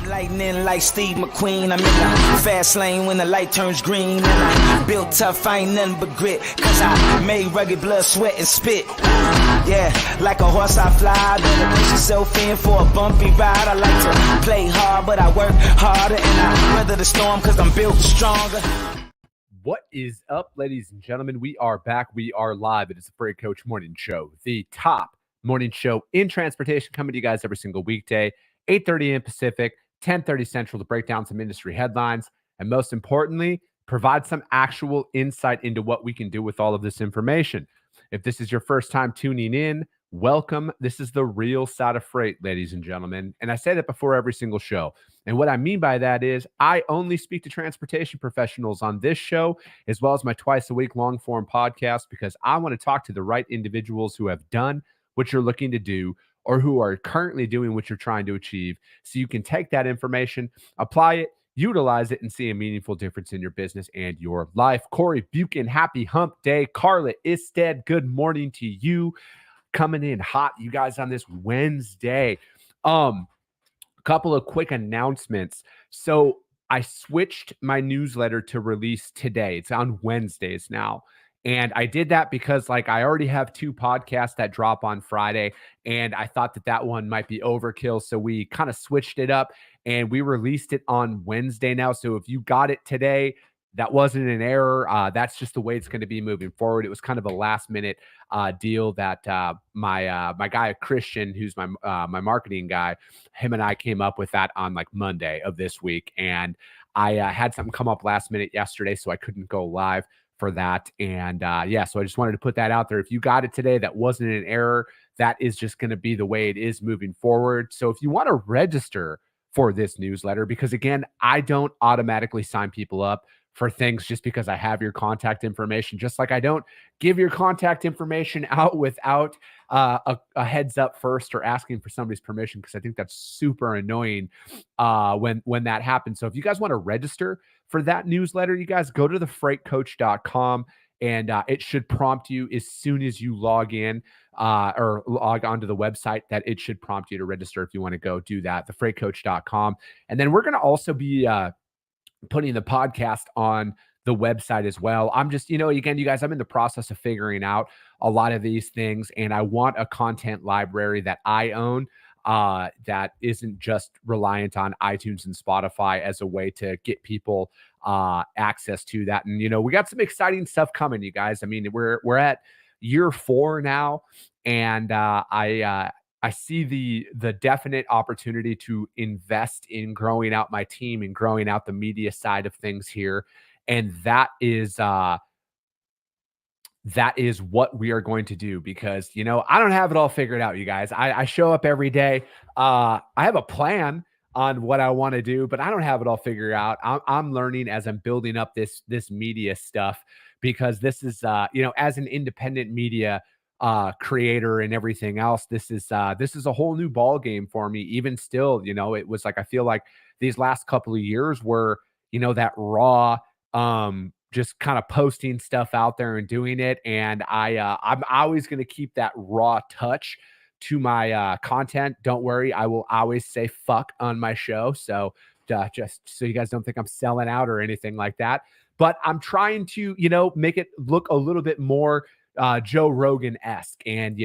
Lightning like Steve McQueen. I'm in the fast lane when the light turns green. And I built tough, I ain't nothing but grit. Cause I made rugged blood, sweat, and spit. Yeah, like a horse I fly. Better push yourself in for a bumpy ride. I like to play hard, but I work harder. And I weather the storm cause I'm built stronger. What is up, ladies and gentlemen? We are back. We are live. It is the Freight Coach Morning Show, the top morning show in transportation, coming to you guys every single weekday, 8:30 a.m. Pacific, 10:30 Central, to break down some industry headlines and, most importantly, provide some actual insight into what we can do with all of this information. If this is your first time tuning in, welcome. This is the real side of freight, ladies and gentlemen. And I say that before every single show. And what I mean by that is I only speak to transportation professionals on this show, as well as my twice-a-week long-form podcast, because I want to talk to the right individuals who have done what you're looking to do or who are currently doing what you're trying to achieve, so you can take that information, apply it, utilize it, and see a meaningful difference in your business and your life. Corey Buchan, happy hump day. Carla Isted, good morning to you. Coming in hot, you guys, on this Wednesday. A couple of quick announcements. So I switched my newsletter to release today. It's on Wednesdays now. And I did that because, like, I already have 2 podcasts that drop on Friday, and I thought that that one might be overkill. So we kind of switched it up, and we released it on Wednesday now. So if you got it today, that wasn't an error. That's just the way it's going to be moving forward. It was kind of a last-minute deal that my guy Christian, who's my marketing guy, him and I came up with that on like Monday of this week, and I had something come up last minute yesterday, so I couldn't go live for that. And yeah, so I just wanted to put that out there. If you got it today, that wasn't an error. That is just going to be the way it is moving forward. So if you want to register for this newsletter, because again, I don't automatically sign people up for things just because I have your contact information, just like I don't give your contact information out without a heads up first or asking for somebody's permission, because I think that's super annoying when that happens. So if you guys want to register for that newsletter, you guys go to thefreightcoach.com, and it should prompt you as soon as you log in or log onto the website, that it should prompt you to register if you want to go do that, thefreightcoach.com. And then we're going to also be putting the podcast on the website as well. I'm just, again, you guys, I'm in the process of figuring out a lot of these things, and I want a content library that I own that isn't just reliant on iTunes and Spotify as a way to get people access to that. And, we got some exciting stuff coming, you guys. I mean, we're at year 4 now, and I see the definite opportunity to invest in growing out my team and growing out the media side of things here. And that is what we are going to do, because, I don't have it all figured out, you guys. I show up every day. I have a plan on what I want to do, but I don't have it all figured out. I'm learning as I'm building up this media stuff, because this is, as an independent media creator and everything else, this is a whole new ball game for me. Even still, it was like, I feel like these last couple of years were, that raw, just kind of posting stuff out there and doing it. And I'm always going to keep that raw touch to my content. Don't worry, I will always say fuck on my show. So just so you guys don't think I'm selling out or anything like that. But I'm trying to, make it look a little bit more Joe Rogan-esque and,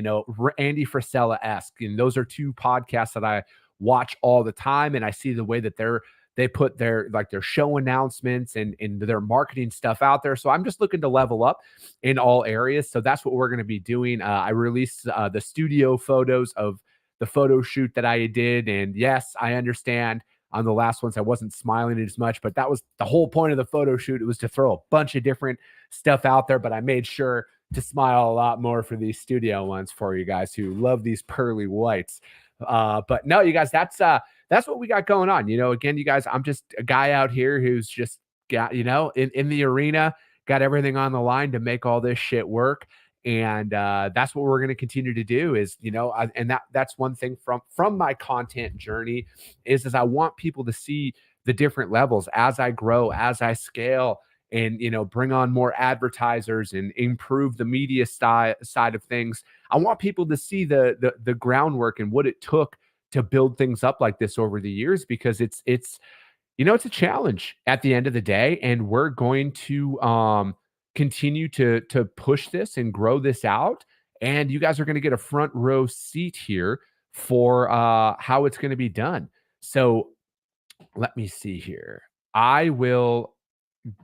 Andy Frisella-esque. And those are 2 podcasts that I watch all the time. And I see the way that they put their show announcements and their marketing stuff out there. So I'm just looking to level up in all areas. So that's what we're going to be doing. I released the studio photos of the photo shoot that I did. And yes, I understand on the last ones I wasn't smiling as much, but that was the whole point of the photo shoot. It was to throw a bunch of different stuff out there, but I made sure to smile a lot more for these studio ones for you guys who love these pearly whites. But no, you guys, that's what we got going on. Again, you guys, I'm just a guy out here who's just got, in the arena, got everything on the line to make all this shit work. And that's what we're going to continue to do is, and that's one thing from my content journey is I want people to see the different levels as I grow, as I scale, and, bring on more advertisers and improve the media side of things. I want people to see the groundwork and what it took to build things up like this over the years, because it's it's a challenge at the end of the day, and we're going to continue to push this and grow this out. And you guys are going to get a front row seat here for how it's going to be done. So let me see here. I will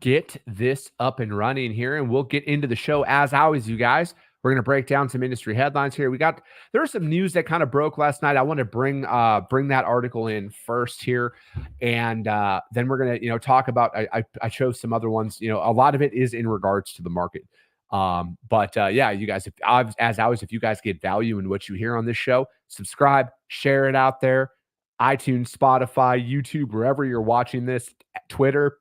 get this up and running here, and we'll get into the show as always, you guys. We're going to break down some industry headlines here. There was some news that kind of broke last night. I want to bring that article in first here, and then we're going to talk about. I chose some other ones. A lot of it is in regards to the market. But yeah, you guys, as always, if you guys get value in what you hear on this show, subscribe, share it out there. iTunes, Spotify, YouTube, wherever you're watching this, Twitter,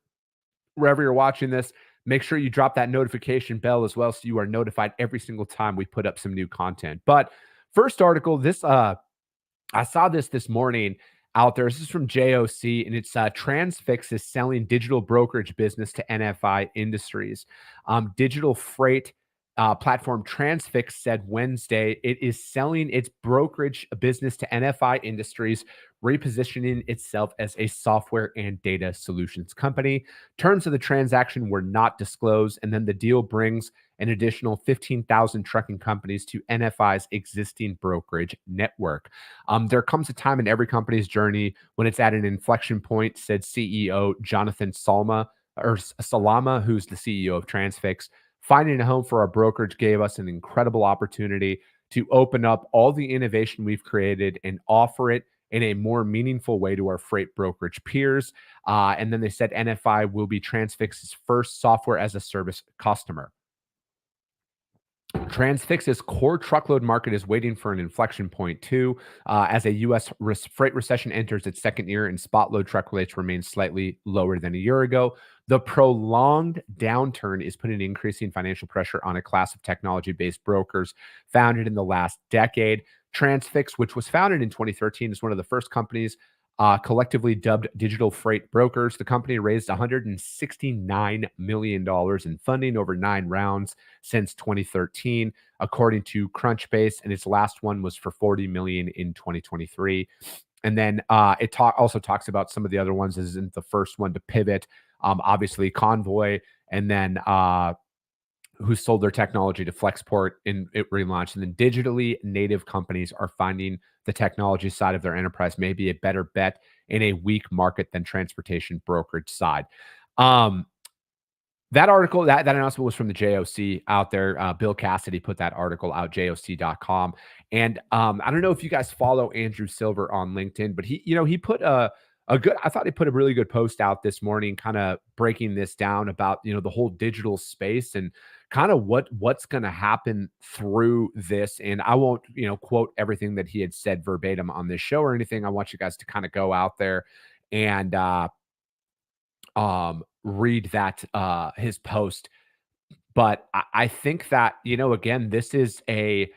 wherever you're watching this, make sure you drop that notification bell as well, so you are notified every single time we put up some new content. But first article, I saw this morning out there. This is from JOC, and it's Transfix is selling digital brokerage business to NFI Industries. Digital freight platform Transfix said Wednesday it is selling its brokerage business to NFI Industries, repositioning itself as a software and data solutions company. Terms of the transaction were not disclosed, and then the deal brings an additional 15,000 trucking companies to NFI's existing brokerage network. There comes a time in every company's journey when it's at an inflection point, said CEO Jonathan Salama, who's the CEO of Transfix. Finding a home for our brokerage gave us an incredible opportunity to open up all the innovation we've created and offer it in a more meaningful way to our freight brokerage peers. And then they said NFI will be Transfix's first software as a service customer. Transfix's core truckload market is waiting for an inflection point too, as a U.S. freight recession enters its second year and spot load truck rates remain slightly lower than a year ago. The prolonged downturn is putting increasing financial pressure on a class of technology-based brokers founded in the last decade. Transfix, which was founded in 2013, is one of the first companies collectively dubbed digital freight brokers. The company raised $169 million in funding over 9 rounds since 2013, according to Crunchbase, and its last one was for $40 million in 2023. And then it also talks about some of the other ones. This isn't the first one to pivot. Obviously, Convoy, and then who sold their technology to Flexport and it relaunched. And then digitally native companies are finding the technology side of their enterprise may be a better bet in a weak market than transportation brokerage side. That article, that announcement was from the JOC out there. Bill Cassidy put that article out, joc.com. And I don't know if you guys follow Andrew Silver on LinkedIn, but he put I thought he put a really good post out this morning, kind of breaking this down about, the whole digital space and kind of what's going to happen through this. And I won't, quote everything that he had said verbatim on this show or anything. I want you guys to kind of go out there and read that his post. But I think that, again, this is a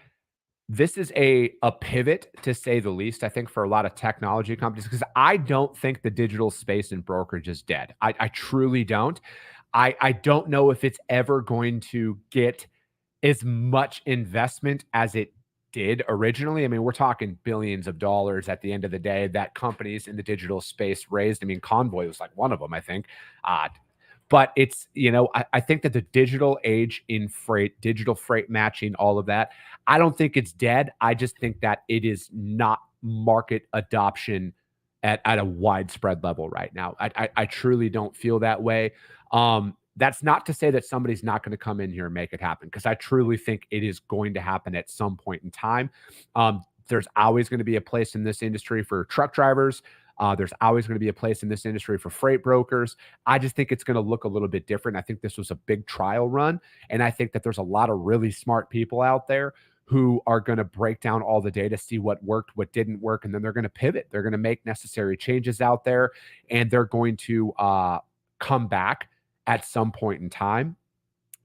pivot, to say the least, I think, for a lot of technology companies, because I don't think the digital space in brokerage is dead. I truly don't. I don't know if it's ever going to get as much investment as it did originally. I mean, we're talking billions of dollars at the end of the day that companies in the digital space raised. I mean, Convoy was like one of them, I think. But it's, I think that the digital age in freight, digital freight matching, all of that, I don't think it's dead. I just think that it is not market adoption at a widespread level right now. I truly don't feel that way. That's not to say that somebody's not going to come in here and make it happen, because I truly think it is going to happen at some point in time. There's always going to be a place in this industry for truck drivers. There's always going to be a place in this industry for freight brokers. I just think it's going to look a little bit different. I think this was a big trial run, and I think that there's a lot of really smart people out there who are going to break down all the data, see what worked, what didn't work, and then they're going to pivot. They're going to make necessary changes out there, and they're going to come back at some point in time.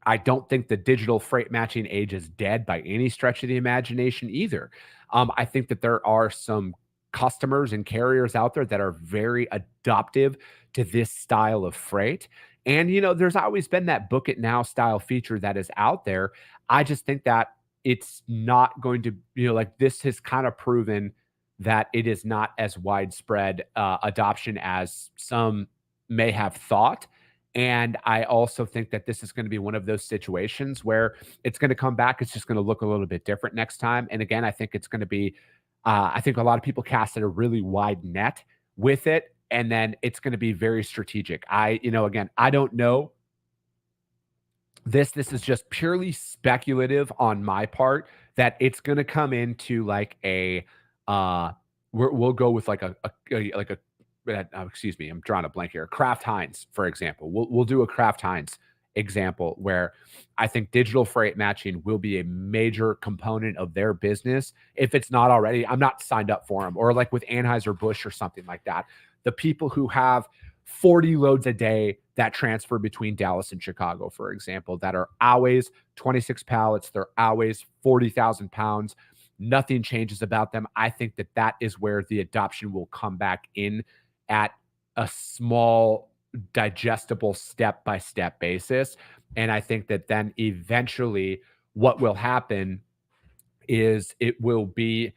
I don't think the digital freight matching age is dead by any stretch of the imagination either. I think that there are some customers and carriers out there that are very adoptive to this style of freight. And, there's always been that book it now style feature that is out there. I just think that it's not going to, like, this has kind of proven that it is not as widespread adoption as some may have thought. And I also think that this is going to be one of those situations where it's going to come back. It's just going to look a little bit different next time. And again, I think it's going to be, I think a lot of people casted a really wide net with it. And then it's going to be very strategic. Again, I don't know. This is just purely speculative on my part that it's going to come into like a, we'll go with like excuse me, I'm drawing a blank here. Kraft Heinz, for example. We'll do a Kraft Heinz example where I think digital freight matching will be a major component of their business. If it's not already, I'm not signed up for them. Or like with Anheuser-Busch or something like that. The people who have 40 loads a day that transfer between Dallas and Chicago, for example, that are always 26 pallets. They're always 40,000 pounds. Nothing changes about them. I think that is where the adoption will come back in at a small, digestible, step-by-step basis. And I think that then eventually what will happen is it will be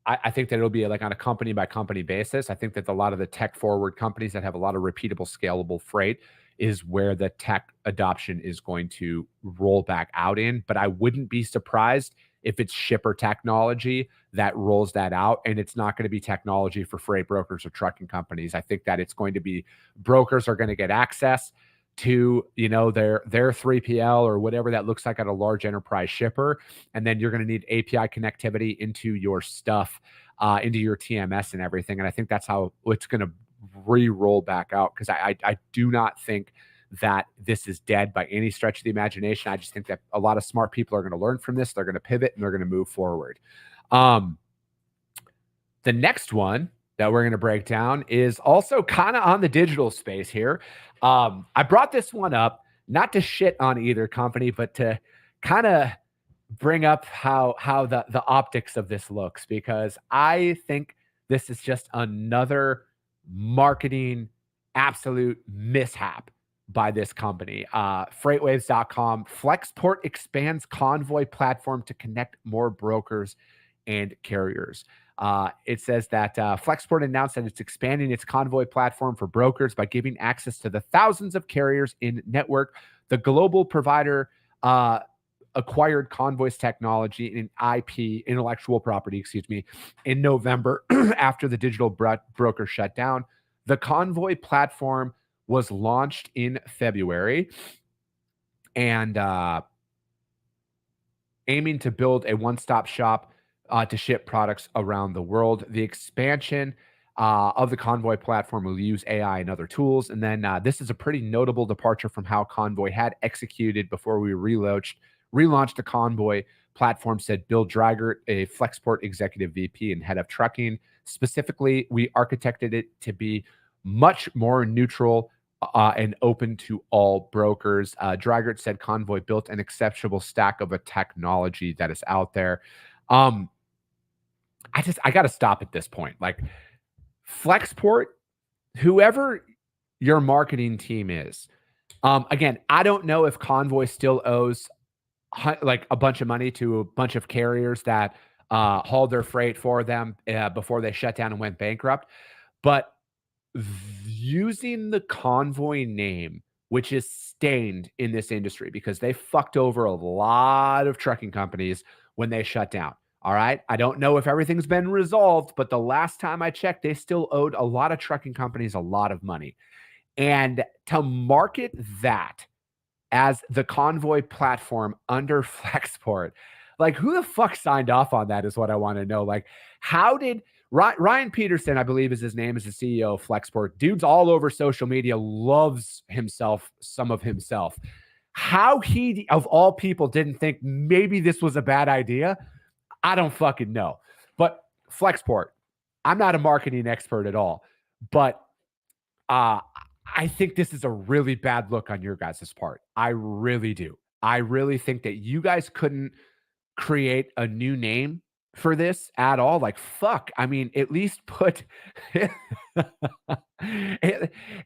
I think that it'll be like on a company by company basis. I think that a lot of the tech forward companies that have a lot of repeatable, scalable freight is where the tech adoption is going to roll back out in. But I wouldn't be surprised if it's shipper technology that rolls that out, and it's not going to be technology for freight brokers or trucking companies. I think that it's going to be brokers are going to get access to their 3PL or whatever that looks like at a large enterprise shipper, and then you're going to need API connectivity into your stuff, into your TMS and everything. And I think that's how it's going to re-roll back out, because I do not think that this is dead by any stretch of the imagination. I just think that a lot of smart people are going to learn from this. They're going to pivot and they're going to move forward. The next one that we're going to break down is also kind of on the digital space here. I brought this one up not to shit on either company, but to kind of bring up how the optics of this looks, because I think this is just another marketing absolute mishap by this company. Freightwaves.com, Flexport expands Convoy platform to connect more brokers and carriers. It says that Flexport announced that it's expanding its Convoy platform for brokers by giving access to the thousands of carriers in network. The global provider acquired Convoy's technology and IP, intellectual property, in November after the digital broker shut down. The Convoy platform was launched in February and aiming to build a one-stop shop to ship products around the world. The expansion of the Convoy platform will use AI and other tools. And then this is a pretty notable departure from how Convoy had executed before we relaunched the Convoy platform, said Bill Dreigert, a Flexport executive VP and head of trucking. Specifically, we architected it to be much more neutral and open to all brokers. Dreigert said Convoy built an exceptional stack of a technology that is out there. I got to stop at this point. Like, Flexport, whoever your marketing team is, again, I don't know if Convoy still owes like a bunch of money to a bunch of carriers that hauled their freight for them before they shut down and went bankrupt. But using the Convoy name, which is stained in this industry because they fucked over a lot of trucking companies when they shut down. All right. I don't know if everything's been resolved, but the last time I checked, they still owed a lot of trucking companies a lot of money. And to market that as the Convoy platform under Flexport, like, who the fuck signed off on that is what I want to know. Like, how did Ryan Peterson, I believe is his name, is the CEO of Flexport. Dude's all over social media, loves some of himself. How he, of all people, didn't think maybe this was a bad idea, I don't fucking know. But Flexport, I'm not a marketing expert at all, but I think this is a really bad look on your guys' part. I really do. I really think that you guys couldn't create a new name for this at all. Like, fuck. I mean, at least put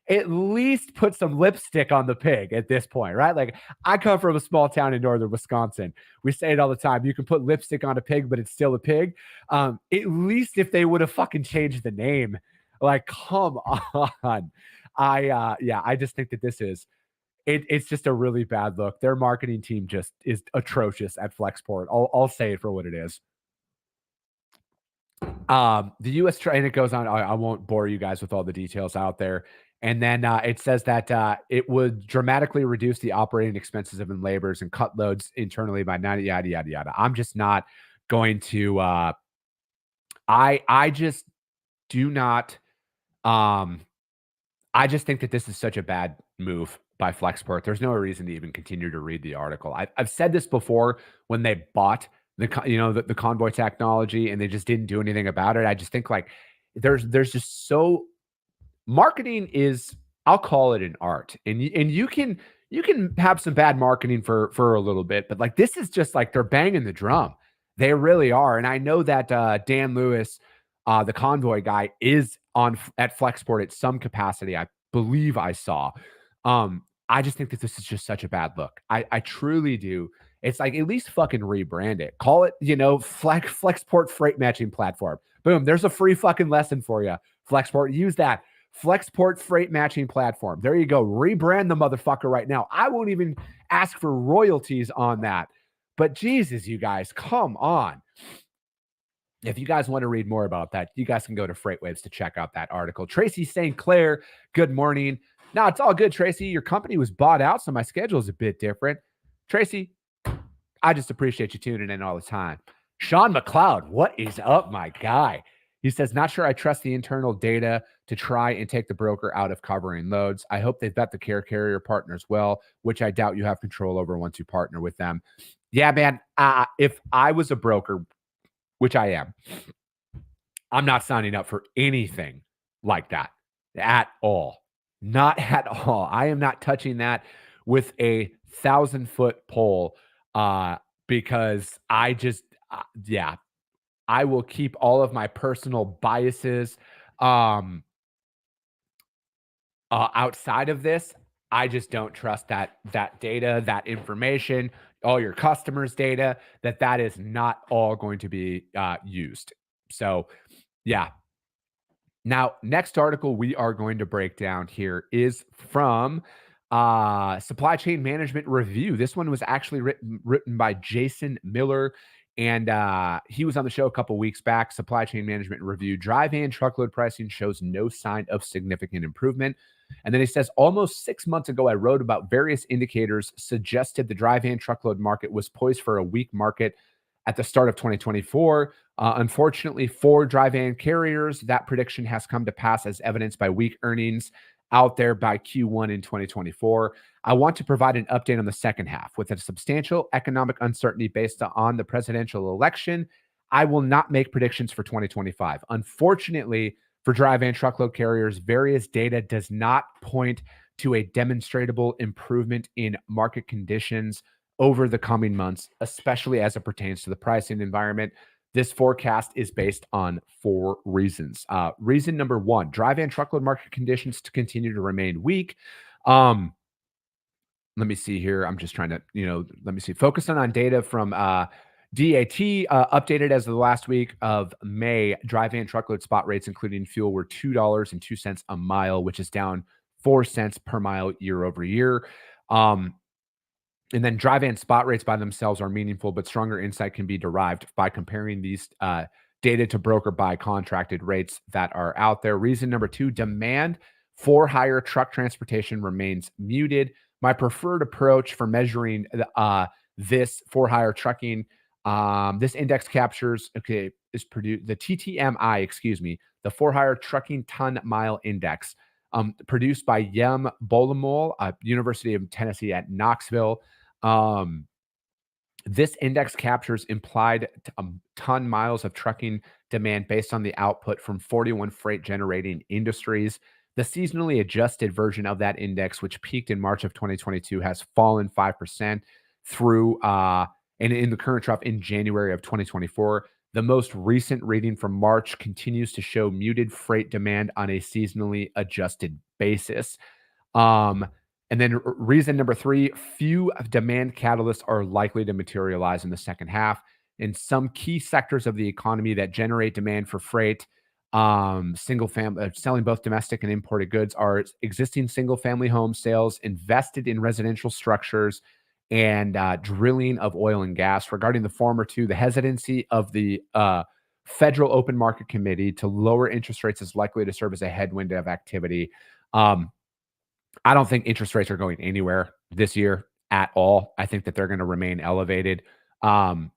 At least put some lipstick on the pig at this point, right? Like, I come from a small town in northern Wisconsin. We say it all the time. You can put lipstick on a pig, but it's still a pig. At least if they would have fucking changed the name, like, come on. I just think that this is it's just a really bad look. Their marketing team just is atrocious at Flexport. I'll say it for what it is. The U.S. and it goes on. I won't bore you guys with all the details out there. And then it says that it would dramatically reduce the operating expenses of labors and cut loads internally by 90, yada, yada, yada. I'm just not going to, I just do not, I just think that this is such a bad move by Flexport. There's no reason to even continue to read the article. I've said this before when they bought the Convoy technology and they just didn't do anything about it. I just think like there's just so marketing is, I'll call it an art, and you can have some bad marketing for a little bit, but like this is just like they're banging the drum. They really are, and I know that Dan Lewis, the Convoy guy, is on at Flexport at some capacity. I believe I saw. I just think that this is just such a bad look. I truly do. It's like at least fucking rebrand it. Call it, Flexport Freight Matching Platform. Boom. There's a free fucking lesson for you. Flexport, use that. Flexport Freight Matching Platform. There you go. Rebrand the motherfucker right now. I won't even ask for royalties on that. But Jesus, you guys, come on. If you guys want to read more about that, you guys can go to FreightWaves to check out that article. Tracy St. Clair, good morning. No, it's all good, Tracy. Your company was bought out, so my schedule is a bit different. Tracy, I just appreciate you tuning in all the time. Sean McLeod, what is up, my guy? He says, not sure I trust the internal data to try and take the broker out of covering loads. I hope they vet the care carrier partners well, which I doubt you have control over once you partner with them. Yeah, man, if I was a broker, which I am, I'm not signing up for anything like that at all. Not at all. I am not touching that with a 1,000-foot pole because I just, I will keep all of my personal biases outside of this. I just don't trust that data, that information, all your customers' data, that is not all going to be used. So, yeah. Now, next article we are going to break down here is from Supply Chain Management Review. This one was actually written by Jason Miller, and he was on the show a couple weeks back. Supply Chain Management Review, dry van truckload pricing shows no sign of significant improvement. And then he says, almost 6 months ago, I wrote about various indicators suggested the dry van truckload market was poised for a weak market at the start of 2024. Unfortunately, for dry van carriers, that prediction has come to pass as evidenced by weak earnings out there by Q1 in 2024. I want to provide an update on the second half. With a substantial economic uncertainty based on the presidential election, I will not make predictions for 2025. Unfortunately, for dry van truckload carriers, various data does not point to a demonstrable improvement in market conditions over the coming months, especially as it pertains to the pricing environment. This forecast is based on 4 reasons. Reason number 1, dry van truckload market conditions to continue to remain weak. Let me see here. I'm just trying to, let me see. Focusing on data from DAT, updated as of the last week of May, dry van truckload spot rates, including fuel, were $2.02 a mile, which is down 4 cents per mile year over year. And then dry van spot rates by themselves are meaningful, but stronger insight can be derived by comparing these data to broker buy contracted rates that are out there. Reason number 2, demand for higher truck transportation remains muted. My preferred approach for measuring this for higher trucking, this index captures, is produced, the TTMI, the for higher trucking ton mile index, produced by Yem Bolamol, University of Tennessee at Knoxville. This index captures implied ton miles of trucking demand based on the output from 41 freight generating industries. The seasonally adjusted version of that index, which peaked in March of 2022, has fallen 5% through and in the current trough in January of 2024. The most recent reading from March continues to show muted freight demand on a seasonally adjusted basis. And then reason number 3, few demand catalysts are likely to materialize in the second half. In some key sectors of the economy that generate demand for freight, single family selling both domestic and imported goods are existing single family home sales, invested in residential structures, and drilling of oil and gas. Regarding the former two, the hesitancy of the Federal Open Market Committee to lower interest rates is likely to serve as a headwind of activity. I don't think interest rates are going anywhere this year at all. I think that they're going to remain elevated. And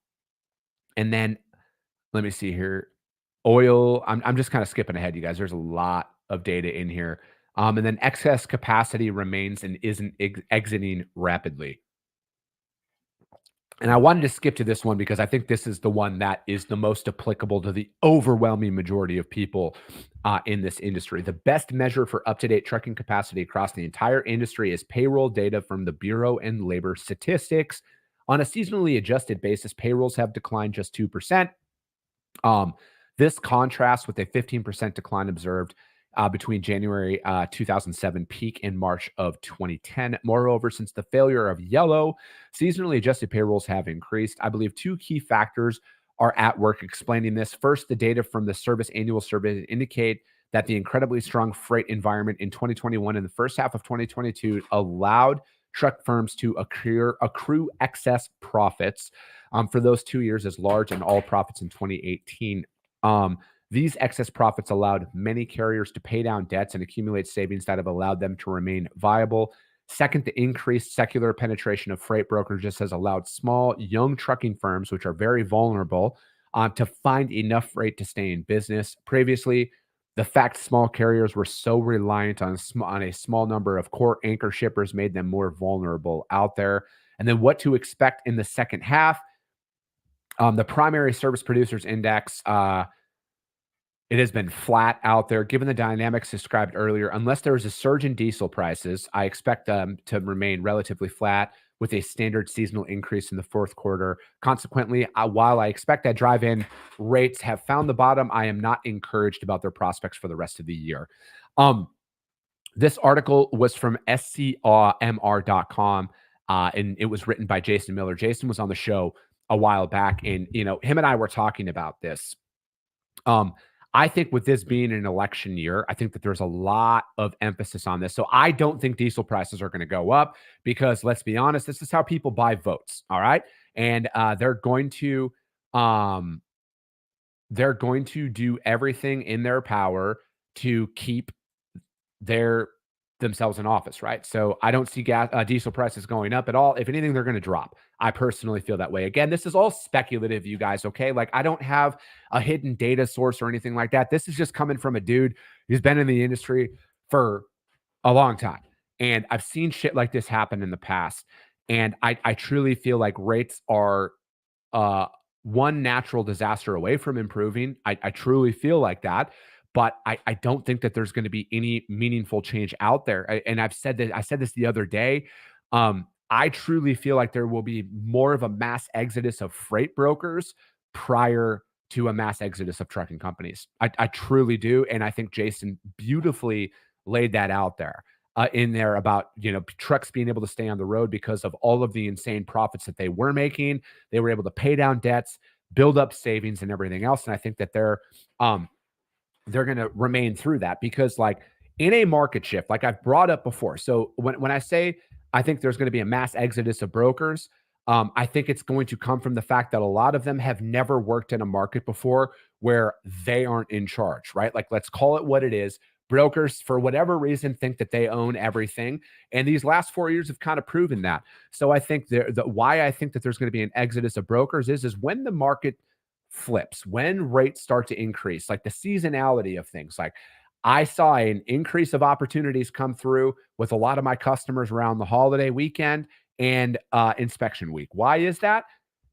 then let me see here. Oil, I'm just kind of skipping ahead, you guys. There's a lot of data in here. And then excess capacity remains and isn't exiting rapidly. And I wanted to skip to this one because I think this is the one that is the most applicable to the overwhelming majority of people in this industry. The best measure for up-to-date trucking capacity across the entire industry is payroll data from the Bureau and Labor Statistics. On a seasonally adjusted basis, payrolls have declined just 2%. This contrasts with a 15% decline observed between January 2007 peak and March of 2010. Moreover, since the failure of Yellow, seasonally adjusted payrolls have increased. I believe 2 key factors are at work explaining this. First, the data from the service annual survey indicate that the incredibly strong freight environment in 2021 and the first half of 2022 allowed truck firms to accrue excess profits for those 2 years as large and all profits in 2018. These excess profits allowed many carriers to pay down debts and accumulate savings that have allowed them to remain viable. Second, the increased secular penetration of freight brokerages has allowed small, young trucking firms, which are very vulnerable, to find enough freight to stay in business. Previously, the fact small carriers were so reliant on a small number of core anchor shippers made them more vulnerable out there. And then what to expect in the second half. The primary service producers index, it has been flat out there. Given the dynamics described earlier, unless there is a surge in diesel prices, I expect them to remain relatively flat with a standard seasonal increase in the fourth quarter. Consequently, while I expect that drive-in rates have found the bottom, I am not encouraged about their prospects for the rest of the year. This article was from scmr.com, and it was written by Jason Miller. Jason was on the show a while back, and him and I were talking about this. I think with this being an election year, I think that there's a lot of emphasis on this. So I don't think diesel prices are going to go up because, let's be honest, this is how people buy votes. All right. And they're going to do everything in their power to keep themselves in office, right? So I don't see diesel prices going up at all. If anything, they're going to drop. I personally feel that way. Again, this is all speculative, you guys, okay? Like, I don't have a hidden data source or anything like that. This is just coming from a dude who's been in the industry for a long time. And I've seen shit like this happen in the past. And I truly feel like rates are one natural disaster away from improving. I truly feel like that. But I don't think that there's going to be any meaningful change out there. And I said this the other day. I truly feel like there will be more of a mass exodus of freight brokers prior to a mass exodus of trucking companies. I truly do. And I think Jason beautifully laid that out there in there about, trucks being able to stay on the road because of all of the insane profits that they were making. They were able to pay down debts, build up savings and everything else. And I think that they're going to remain through that because, like, in a market shift, like I've brought up before. So when I say I think there's going to be a mass exodus of brokers, I think it's going to come from the fact that a lot of them have never worked in a market before where they aren't in charge, right? Like, let's call it what it is. Brokers, for whatever reason, think that they own everything. And these last 4 years have kind of proven that. So I think why I think that there's going to be an exodus of brokers is when the market flips, when rates start to increase, like the seasonality of things. Like, I saw an increase of opportunities come through with a lot of my customers around the holiday weekend and inspection week. Why is that?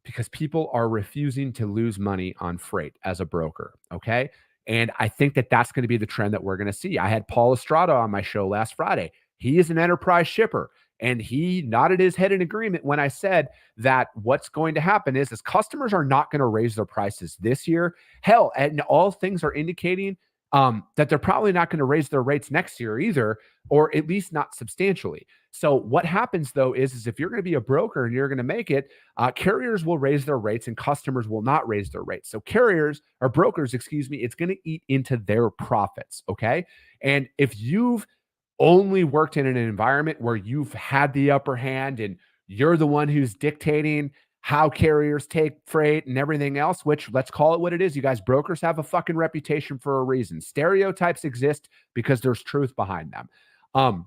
Because people are refusing to lose money on freight as a broker. Okay. And I think that that's going to be the trend that we're going to see. I had Paul Estrada on my show last Friday. He is an enterprise shipper. And he nodded his head in agreement when I said that what's going to happen is customers are not going to raise their prices this year. Hell, and all things are indicating that they're probably not going to raise their rates next year either, or at least not substantially. So what happens though is if you're going to be a broker and you're going to make it, carriers will raise their rates and customers will not raise their rates. So carriers or brokers, excuse me, it's going to eat into their profits. Okay. And if you've only worked in an environment where you've had the upper hand and you're the one who's dictating how carriers take freight and everything else, which let's call it what it is. You guys, brokers have a fucking reputation for a reason. Stereotypes exist because there's truth behind them.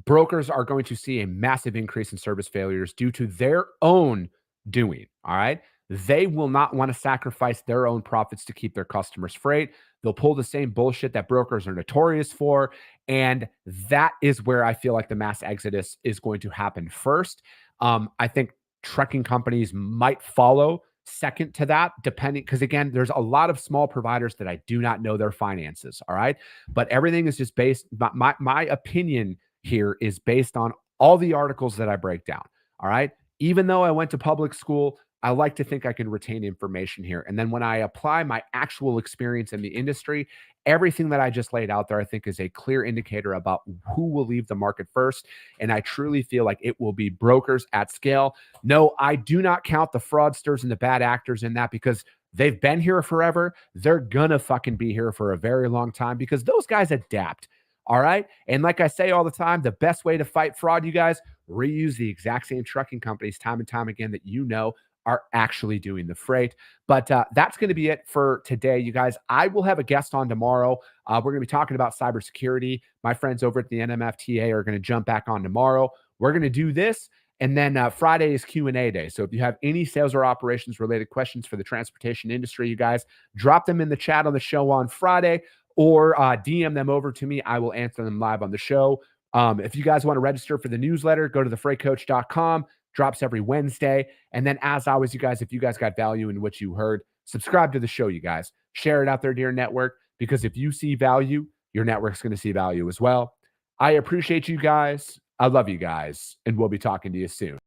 Brokers are going to see a massive increase in service failures due to their own doing. All right. They will not want to sacrifice their own profits to keep their customers' freight. They'll pull the same bullshit that brokers are notorious for. And that is where I feel like the mass exodus is going to happen first. I think trucking companies might follow second to that, depending, because again, there's a lot of small providers that I do not know their finances. All right. But everything is just based, my opinion here is based on all the articles that I break down. All right. Even though I went to public school, I like to think I can retain information here. And then when I apply my actual experience in the industry, everything that I just laid out there, I think is a clear indicator about who will leave the market first. And I truly feel like it will be brokers at scale. No, I do not count the fraudsters and the bad actors in that because they've been here forever. They're gonna fucking be here for a very long time because those guys adapt. All right. And like I say all the time, the best way to fight fraud, you guys, reuse the exact same trucking companies time and time again that you know are actually doing the freight. But that's going to be it for today, you guys. I will have a guest on tomorrow. We're going to be talking about cybersecurity. My friends over at the NMFTA are going to jump back on tomorrow. We're going to do this. And then Friday is Q&A day. So if you have any sales or operations related questions for the transportation industry, you guys drop them in the chat on the show on Friday or DM them over to me. I will answer them live on the show. If you guys want to register for the newsletter, go to thefreightcoach.com. Drops every Wednesday. And then as always, you guys, if you guys got value in what you heard, subscribe to the show, you guys. Share it out there to your network because if you see value, your network's going to see value as well. I appreciate you guys. I love you guys. And we'll be talking to you soon.